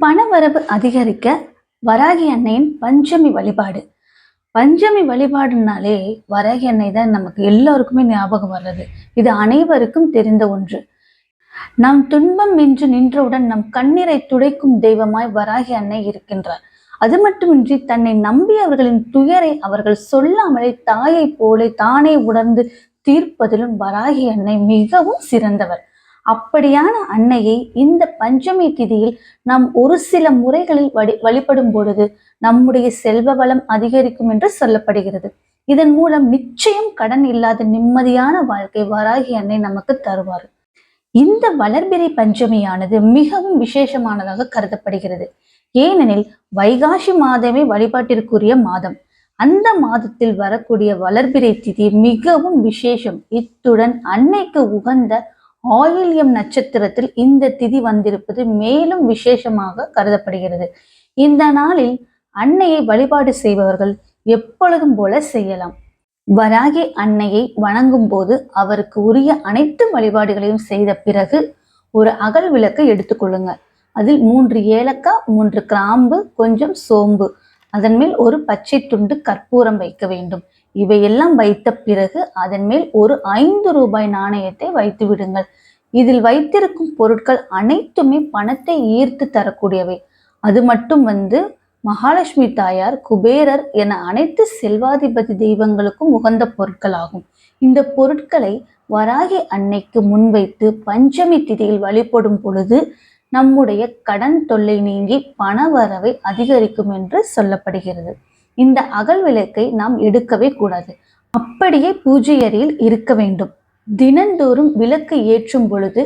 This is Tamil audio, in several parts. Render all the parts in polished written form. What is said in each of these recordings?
பணவரவு அதிகரிக்க வராகி அன்னையின் பஞ்சமி வழிபாடு. பஞ்சமி வழிபாடுனாலே வராகி அன்னை தான் நமக்கு எல்லாருக்குமே ஞாபகம் வர்றது. இது அனைவருக்கும் தெரிந்த ஒன்று. நாம் துன்பம் என்று நின்றவுடன் நம் கண்ணீரை துடைக்கும் தெய்வமாய் வராகி அன்னை இருக்கின்றார். அது மட்டுமின்றி தன்னை நம்பியவர்களின் துயரை அவர்கள் சொல்லாமலே தாயை போல தானே உணர்ந்து தீர்ப்பதிலும் வராகி அன்னை மிகவும் சிறந்தவர். அப்படியான அன்னையை இந்த பஞ்சமி திதியில் நாம் ஒரு சில முறைகளில் வழிபடும் பொழுது நம்முடைய செல்வ வளம் அதிகரிக்கும் என்று சொல்லப்படுகிறது. இதன் மூலம் நிச்சயம் கடன் இல்லாத நிம்மதியான வாழ்க்கை வராகி அன்னை நமக்கு தருவார். இந்த வளர்பிறை பஞ்சமியானது மிகவும் விசேஷமானதாக கருதப்படுகிறது. ஏனெனில் வைகாசி மாதமே வழிபாட்டிற்குரிய மாதம். அந்த மாதத்தில் வரக்கூடிய வளர்பிறை திதி மிகவும் விசேஷம். இத்துடன் அன்னைக்கு உகந்த ஆயில்யம் நட்சத்திரத்தில் இந்த திதி வந்திருப்பது மேலும் விசேஷமாக கருதப்படுகிறது. இந்த நாளில் அன்னையை வழிபாடு செய்பவர்கள் எப்பொழுதும் போல செய்யலாம். வராகி அன்னையை வணங்கும் போது அவருக்கு உரிய அனைத்து வழிபாடுகளையும் செய்த பிறகு ஒரு அகல் விளக்கை எடுத்துக்கொள்ளுங்க. அதில் 3 ஏலக்காய், 3 கிராம்பு, கொஞ்சம் சோம்பு, அதன் மேல் ஒரு பச்சை துண்டு கற்பூரம் வைக்க வேண்டும். இவையெல்லாம் வைத்த பிறகு அதன் மேல் ஒரு 5 ரூபாய் நாணயத்தை வைத்து விடுங்கள். இதில் வைத்திருக்கும் பொருட்கள் அனைத்துமே பணத்தை ஈர்த்து தரக்கூடியவை. அது மட்டும் மகாலட்சுமி தாயார், குபேரர் என அனைத்து செல்வாதிபதி தெய்வங்களுக்கும் உகந்த பொருட்கள் ஆகும். இந்த பொருட்களை வராகி அன்னைக்கு முன்வைத்து பஞ்சமி திதியில் வழிபடும் பொழுது நம்முடைய கடன் தொல்லை நீங்கி பண வரவை அதிகரிக்கும் என்று சொல்லப்படுகிறது. இந்த அகல் விளக்கை நாம் எடுக்கவே கூடாது. அப்படியே பூஜை அறையில் இருக்க வேண்டும். தினந்தோறும் விளக்கு ஏற்றும் பொழுது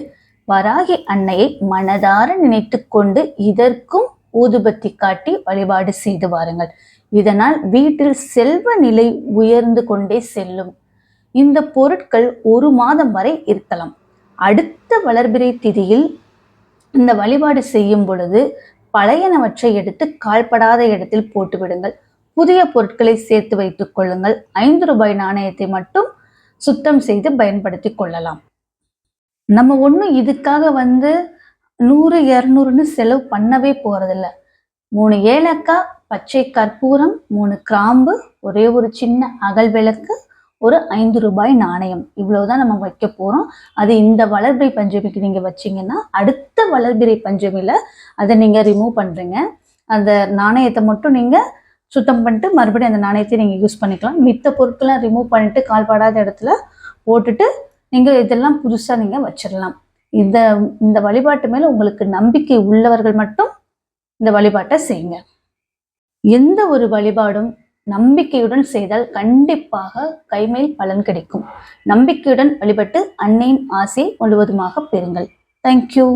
வராகி அன்னையை மனதார நினைத்து கொண்டு இதற்கும் ஊதுபத்தி காட்டி வழிபாடு செய்து வாருங்கள். இதனால் வீட்டில் செல்வ நிலை உயர்ந்து கொண்டே செல்லும். இந்த பொருட்கள் 1 மாதம் வரை இருக்கலாம். அடுத்த வளர்பிறை திதியில் இந்த வழிபாடு செய்யும் பொழுது பழையனவற்றை எடுத்து கால்படாத இடத்தில் போட்டு விடுங்கள். புதிய பொருட்களை சேர்த்து வைத்துக் கொள்ளுங்கள். 5 ரூபாய் நாணயத்தை மட்டும் சுத்தம் செய்து பயன்படுத்தி கொள்ளலாம். நம்ம ஒன்றும் இதுக்காக 100, 200ன்னு செலவு பண்ணவே போறதில்ல. 3 ஏலக்காய், பச்சை கற்பூரம், 3 கிராம்பு, ஒரே ஒரு சின்ன அகல் விளக்கு, ஒரு 5 ரூபாய் நாணயம், இவ்வளவுதான் நம்ம வைக்க போறோம். அது இந்த வளர்பிறை பஞ்சமிக்கு நீங்க வச்சீங்கன்னா அடுத்த வளர்பிறை பஞ்சமியில அதை நீங்க ரிமூவ் பண்றீங்க. அந்த நாணயத்தை மட்டும் நீங்க சுத்தம் பண்ணிட்டு மறுபடியும் அந்த நாணயத்தை நீங்க யூஸ் பண்ணிக்கலாம். மித்த பொருட்கள்லாம் ரிமூவ் பண்ணிட்டு கால்படாத இடத்துல போட்டுட்டு நீங்க இதெல்லாம் புதுசா நீங்க வச்சிடலாம். இந்த வழிபாட்டு மேல உங்களுக்கு நம்பிக்கை உள்ளவர்கள் மட்டும் இந்த வழிபாட்டை செய்யுங்க. எந்த ஒரு வழிபாடும் நம்பிக்கையுடன் செய்தால் கண்டிப்பாக கைமேல் பலன் கிடைக்கும். நம்பிக்கையுடன் வழிபட்டு அன்னையின் ஆசையை முழுவதுமாக பெறுங்கள். தேங்க்யூ.